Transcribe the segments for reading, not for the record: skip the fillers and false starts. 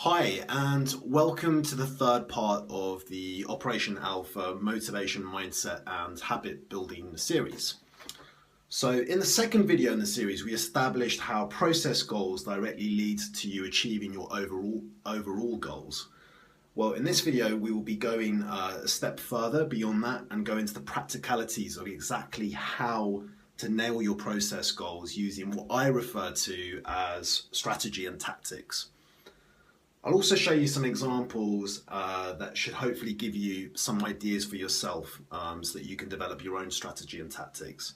Hi, and welcome to the third part of the Operation Alpha Motivation, Mindset and Habit Building series. So in the second video in the series, we established how process goals directly lead to you achieving your overall goals. Well, in this video, we will be going a step further beyond that and go into the practicalities of exactly how to nail your process goals using what I refer to as strategy and tactics. I'll also show you some examples that should hopefully give you some ideas for yourself so that you can develop your own strategy and tactics.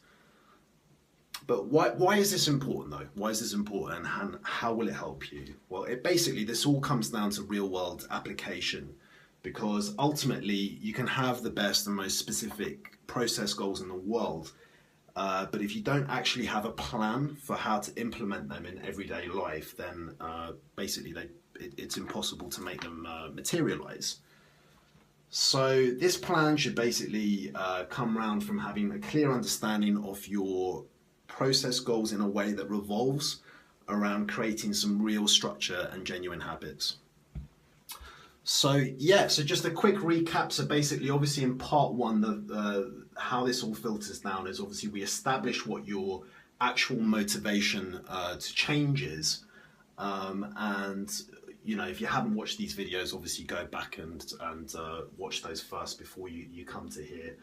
But why is this important though? Why is this important and how will it help you? Well, this all comes down to real world application, because ultimately you can have the best and most specific process goals in the world, but if you don't actually have a plan for how to implement them in everyday life, then it's impossible to make them materialize. So this plan should basically come around from having a clear understanding of your process goals in a way that revolves around creating some real structure and genuine habits. So just a quick recap. So basically, obviously in part one, how this all filters down is obviously we establish what your actual motivation to change is, and if you haven't watched these videos, obviously go back and watch those first before you come to here.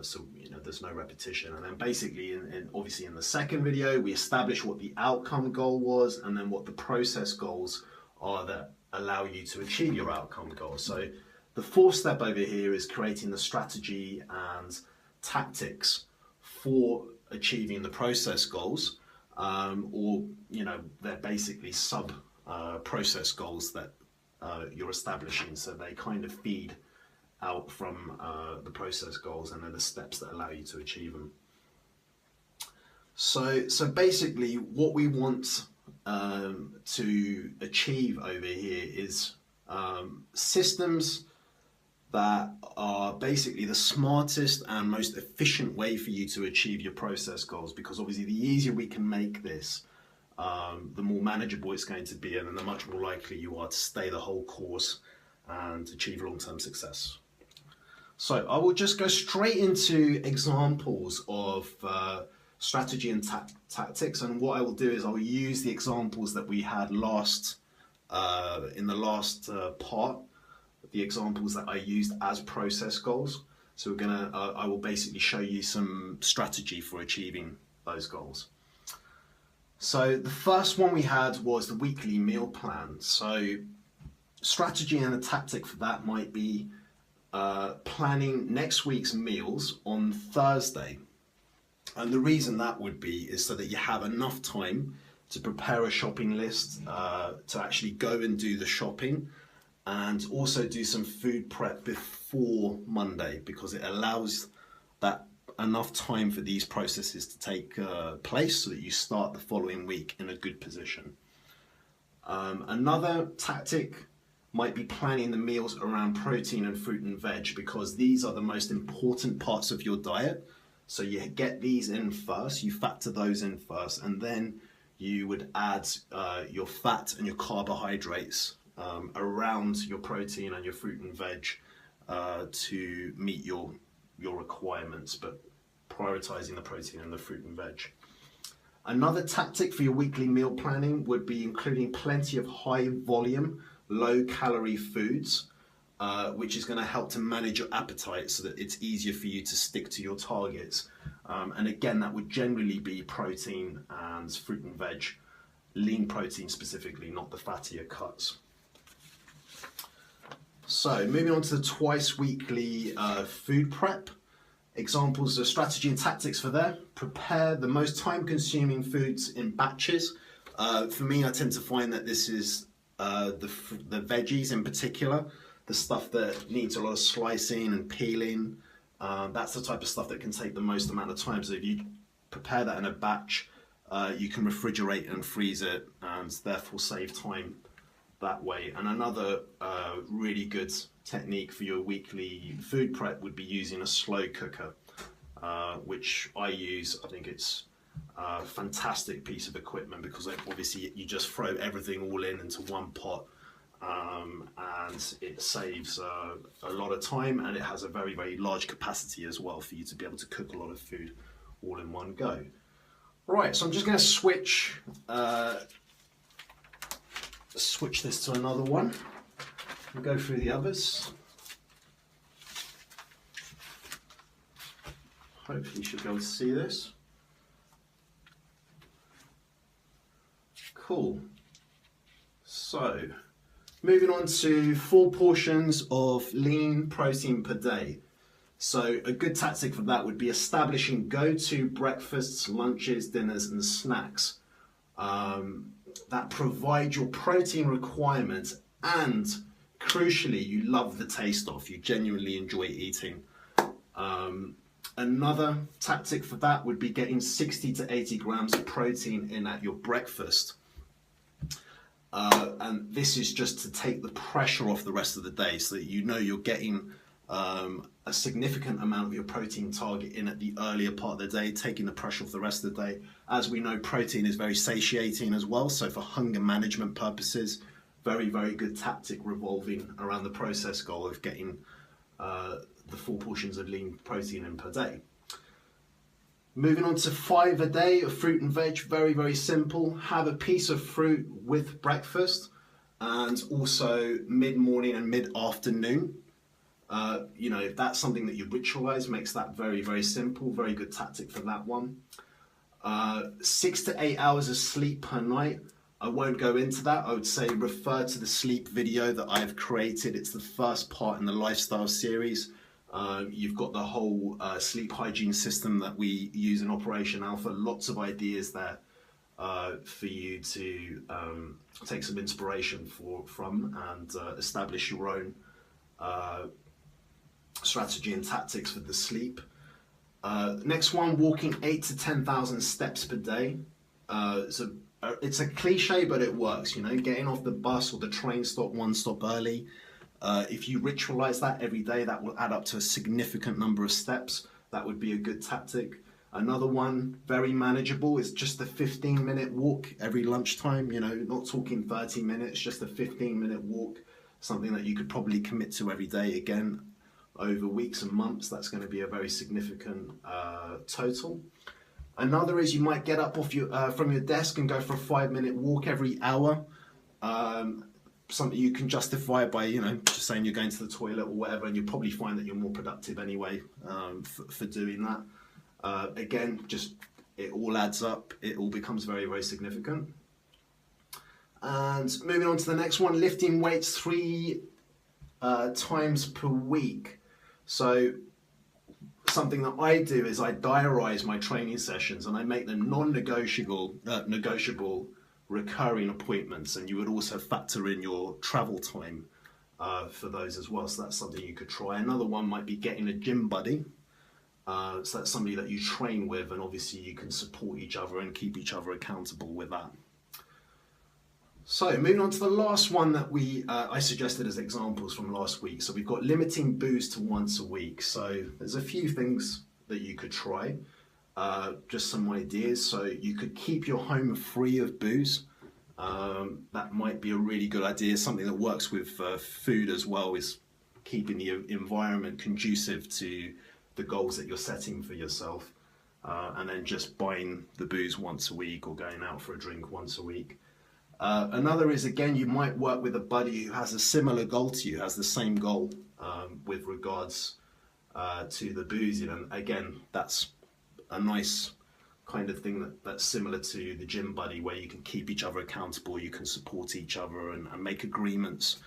So there's no repetition. And then basically, obviously in the second video, we establish what the outcome goal was, and then what the process goals are that allow you to achieve your outcome goal. So the fourth step over here is creating the strategy and tactics for achieving the process goals, or they're basically sub process goals that you're establishing, so they kind of feed out from the process goals, and they're the steps that allow you to achieve them. So basically what we want to achieve over here is systems that are basically the smartest and most efficient way for you to achieve your process goals, because obviously the easier we can make this, the more manageable it's going to be, and the much more likely you are to stay the whole course and achieve long-term success. So I will just go straight into examples of strategy and tactics, and what I will do is I'll use the examples that we had in the last part, the examples that I used as process goals. So I will basically show you some strategy for achieving those goals. So the first one we had was the weekly meal plan. So strategy and a tactic for that might be planning next week's meals on Thursday. And the reason that would be is so that you have enough time to prepare a shopping list, to actually go and do the shopping, and also do some food prep before Monday, because it allows that enough time for these processes to take place so that you start the following week in a good position. Another tactic might be planning the meals around protein and fruit and veg, because these are the most important parts of your diet. So you get these in first, you factor those in first, and then you would add your fat and your carbohydrates around your protein and your fruit and veg to meet your requirements, but prioritizing the protein and the fruit and veg. Another tactic for your weekly meal planning would be including plenty of high volume, low calorie foods, which is going to help to manage your appetite so that it's easier for you to stick to your targets. And again, that would generally be protein and fruit and veg, lean protein specifically, not the fattier cuts. So moving on to the twice weekly food prep. Examples of strategy and tactics for there: prepare the most time consuming foods in batches. For me, I tend to find that this is the veggies in particular, the stuff that needs a lot of slicing and peeling. That's the type of stuff that can take the most amount of time. So if you prepare that in a batch, you can refrigerate and freeze it, and therefore save time that way. And another really good technique for your weekly food prep would be using a slow cooker, which I use. I think it's a fantastic piece of equipment, because obviously you just throw everything all into one pot, and it saves a lot of time, and it has a very, very large capacity as well for you to be able to cook a lot of food all in one go. Right, so I'm just going to switch this to another one and go through the others. Hopefully you should be able to see this. Cool. So, moving on to 4 portions of lean protein per day. So a good tactic for that would be establishing go-to breakfasts, lunches, dinners and snacks that provide your protein requirements, and crucially you love the taste of, you genuinely enjoy eating. Another tactic for that would be getting 60 to 80 grams of protein in at your breakfast. And this is just to take the pressure off the rest of the day, so that you know you're getting a significant amount of your protein target in at the earlier part of the day, taking the pressure off the rest of the day. As we know, protein is very satiating as well, so for hunger management purposes, very, very good tactic revolving around the process goal of getting the 4 portions of lean protein in per day. Moving on to 5 a day of fruit and veg, very, very simple. Have a piece of fruit with breakfast, and also mid-morning and mid-afternoon. You know, if that's something that you ritualize, makes that very, very simple. Very good tactic for that one. 6 to 8 hours of sleep per night. I won't go into that. I would say refer to the sleep video that I've created. It's the first part in the lifestyle series. You've got the whole sleep hygiene system that we use in Operation Alpha. Lots of ideas there for you to take some inspiration from and establish your own strategy and tactics for the sleep. Next one, walking 8 to 10,000 steps per day. It's a cliche, but it works. You know, getting off the bus or the train stop 1 stop early. If you ritualize that every day, that will add up to a significant number of steps. That would be a good tactic. Another one, very manageable, is just a 15-minute walk every lunchtime. You know, not talking 30 minutes, just a 15-minute walk. Something that you could probably commit to every day. Again, over weeks and months, that's going to be a very significant total. Another is you might get up off from your desk and go for a 5-minute walk every hour. Something you can justify by, you know, just saying you're going to the toilet or whatever, and you'll probably find that you're more productive anyway for doing that. Again, just it all adds up. It all becomes very, very significant. And moving on to the next one, lifting weights 3 times per week. So something that I do is I diarize my training sessions and I make them non-negotiable, negotiable recurring appointments, and you would also factor in your travel time for those as well. So that's something you could try. Another one might be getting a gym buddy. So that's somebody that you train with, and obviously you can support each other and keep each other accountable with that. So moving on to the last one that I suggested as examples from last week. So we've got limiting booze to once a week. So there's a few things that you could try, just some ideas. So you could keep your home free of booze. That might be a really good idea. Something that works with food as well is keeping the environment conducive to the goals that you're setting for yourself, and then just buying the booze once a week or going out for a drink once a week. Another is, again, you might work with a buddy who has a similar goal to you, has the same goal with regards to the boozing. And again, that's a nice kind of thing that's similar to the gym buddy, where you can keep each other accountable, you can support each other and make agreements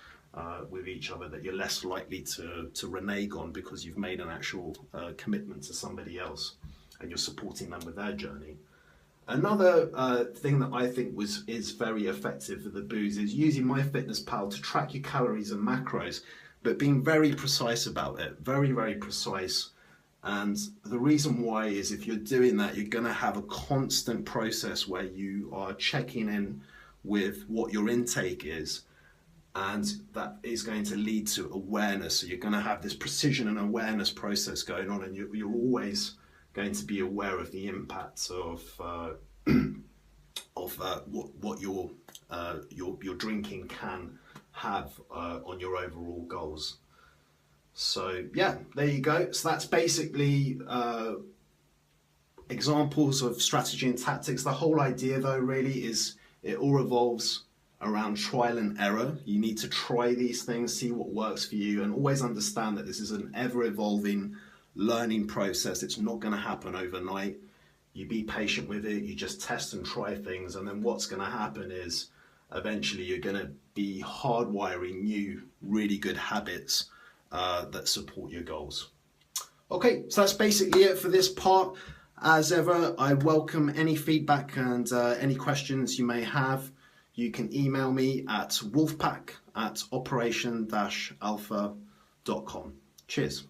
with each other that you're less likely to renege on, because you've made an actual commitment to somebody else and you're supporting them with their journey. Another thing that I think is very effective for the booze is using MyFitnessPal to track your calories and macros, but being very precise about it, very, very precise. And the reason why is, if you're doing that, you're going to have a constant process where you are checking in with what your intake is, and that is going to lead to awareness. So you're going to have this precision and awareness process going on, and you're always going to be aware of the impacts of what your drinking can have on your overall goals. So yeah, there you go. So that's basically examples of strategy and tactics. The whole idea though really is it all revolves around trial and error. You need to try these things, see what works for you, and always understand that this is an ever-evolving learning process. It's not going to happen overnight. You be patient with it, you just test and try things, and then what's going to happen is eventually you're going to be hardwiring new, really good habits that support your goals. Okay, so that's basically it for this part. As ever, I welcome any feedback and any questions you may have. You can email me at wolfpack@operation-alpha.com. Cheers.